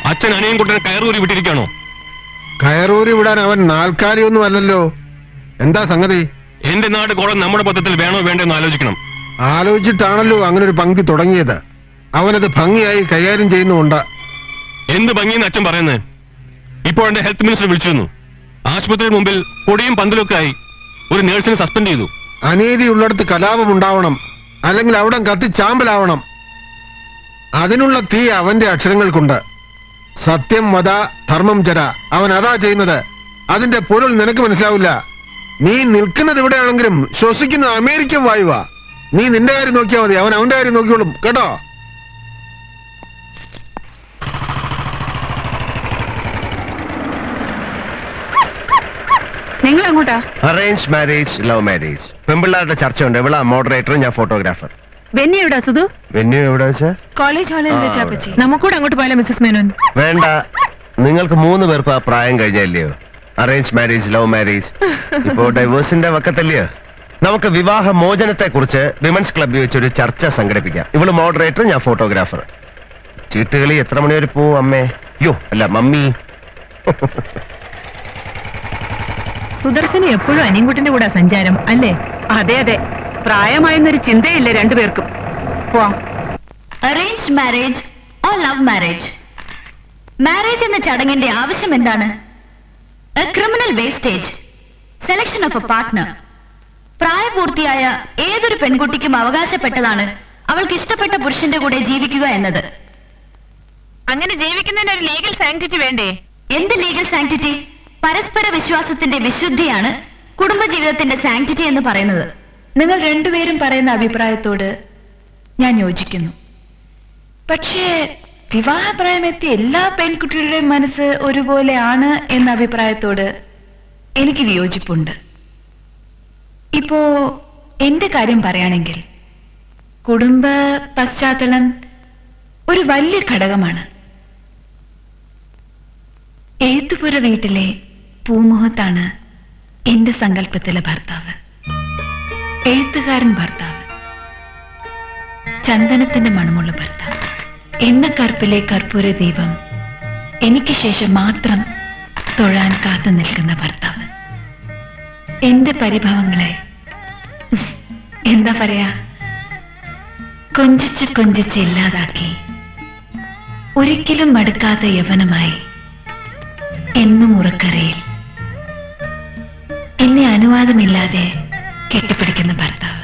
അച്ഛൻ അനിയൻ കുട്ടനെ കയറൂരി വിട്ടിരിക്കാണോ? കയറൂരി വിടാൻ അവൻ നാൽക്കാരിയൊന്നും അല്ലല്ലോ. എന്താ സംഗതി? എന്റെ നാട് കുളം നമ്മുടെ പദ്ധത്തിൽ വേണോ വേണ്ടെന്ന് ആലോചിക്കണം. ആലോചിച്ചിട്ടാണല്ലോ അങ്ങനെ ഒരു പങ്കി തുടങ്ങിയത്. അവനത് ഭംഗിയായി കൈകാര്യം ചെയ്യുന്നുണ്ട്. എന്ത് ഭംഗിയെന്ന് അച്ഛൻ പറയുന്നത്? ഇപ്പോൾ എന്റെ ഹെൽത്ത് മിനിസ്റ്റർ വിളിച്ചിരുന്നു. ആശുപത്രിയുടെ മുമ്പിൽ പൊടിയും പന്തലൊക്കെ ആയി ഒരു നേഴ്സിനെ സസ്പെൻഡ് ചെയ്തു. അനീതിയുള്ളിടത്ത് കലാപം ഉണ്ടാവണം, അല്ലെങ്കിൽ അവിടെ കത്തി ചാമ്പലാവണം. അതിനുള്ള തീ അവന്റെ അക്ഷരങ്ങൾക്കുണ്ട്. സത്യം വദ ധർമ്മം ചര. അവൻ അതാ ചെയ്യുന്നത്. അതിന്റെ പൊരുൾ നിനക്ക് മനസ്സിലാവില്ല. നീ നിൽക്കുന്നത് ഇവിടെയാണെങ്കിലും ശ്വസിക്കുന്നത് അമേരിക്കൻ വായുവാ. നീ നിന്റെ കാര്യം നോക്കിയാൽ മതി, അവൻ അവന്റെ കാര്യം നോക്കിയോളും കേട്ടോ. നിങ്ങൾ അങ്ങോട്ടാ? അറേഞ്ച് മാരേജ്, ലവ് മാരേജ്, പെമ്പിള്ളാരുടെ ചർച്ചയുണ്ട്. ഇവിടെ മോഡറേറ്റർ, ഞാൻ ഫോട്ടോഗ്രാഫർ. ബെന്നി എവിടാ സുധു? വെന്യൂ എവിടെ വെച്ചാ? കോളേജ് ഹാളിൽ വെച്ചാ പറ്റി. നമുക്കൂടെ അങ്ങോട്ട് പോയാലോ മിസ്സസ് മേനോൻ? വേണ്ട, നിങ്ങൾക്ക് 3 പേർക്ക് ആ പ്രായം കഴിഞ്ഞല്ലയോ. അറേഞ്ച് മാരേജ്, ലവ് മാരേജ്, ഇപ്പോ ഡൈവേഴ്സിന്റെ വക്കത്തല്ലയോ. നമുക്ക് വിവാഹ മോചനത്തെ കുറിച്ച് വിമൻസ് ക്ലബ്ബിൽ വെച്ചൊരു ചർച്ച സംഘടിപ്പിക്കാം. ഇവള് മോഡറേറ്റർ, ഞാൻ ഫോട്ടോഗ്രാഫർ. ചീട്ടുകളി എത്ര മണി വരെ പോവും അമ്മേ? യോ അല്ല മമ്മി. സുദർശന് എപ്പോഴും അനിയൻകുട്ടിന്റെ കൂടെ സഞ്ചാരം അല്ലേ? അതെ അതെ, പ്രായമായെന്നൊരു ചിന്തയില്ല രണ്ടുപേർക്കും. Arrange marriage or love marriage? Marriage എന്ന ചടങ്ങിന്റെ ആവശ്യം എന്താണ്? A criminal wastage, selection of A partner. പ്രായപൂർത്തിയായ ഏതൊരു പെൺകുട്ടിക്കും അവകാശപ്പെട്ടതാണ് അവൾക്ക് ഇഷ്ടപ്പെട്ട പുരുഷന്റെ കൂടെ ജീവിക്കുക എന്നത്. അങ്ങനെ ജീവിക്കുന്നതിന് ഒരു ലീഗൽ സാങ്ക്ടിറ്റി വേണ്ടേ? എന്ത് ലീഗൽ സാങ്ക്ടിറ്റി? പരസ്പര വിശ്വാസത്തിന്റെ വിശുദ്ധിയാണ് കുടുംബജീവിതത്തിന്റെ സാങ്ക്ടിറ്റി എന്ന് പറയുന്നത്. നിങ്ങൾ രണ്ടുപേരും പറയുന്ന അഭിപ്രായത്തോട് ഞാൻ യോജിക്കുന്നു. പക്ഷേ വിവാഹപ്രായമെത്തിയ എല്ലാ പെൺകുട്ടികളുടെയും മനസ്സ് ഒരുപോലെ ആണ് എന്ന അഭിപ്രായത്തോട് എനിക്ക് വിയോജിപ്പുണ്ട്. ഇപ്പോ എന്റെ കാര്യം പറയുകയാണെങ്കിൽ കുടുംബ പശ്ചാത്തലം ഒരു വലിയ ഘടകമാണ്. എഴുത്തുപുര വീട്ടിലെ പൂമുഖത്താണ് എന്റെ സങ്കല്പത്തിലെ ഭർത്താവ്. എഴുത്തുകാരൻ ഭർത്താവ്, ചന്ദനത്തിന്റെ മണമുള്ള ഭർത്താവ്, എണ്ണക്കറുപ്പിലെ കർപ്പൂര ദീപം എനിക്ക് ശേഷം മാത്രം തൊഴാൻ കാത്തു നിൽക്കുന്ന ഭർത്താവ്. എന്റെ പരിഭവങ്ങളെ എന്താ പറയാ, കൊഞ്ചിച്ച് കൊഞ്ചിച്ച് ഇല്ലാതാക്കി ഒരിക്കലും മടുക്കാത്ത യവനമായി എന്നും ഉറക്കരയിൽ എന്നെ അനുവാദമില്ലാതെ കെട്ടിപ്പിടിക്കുന്ന ഭർത്താവ്.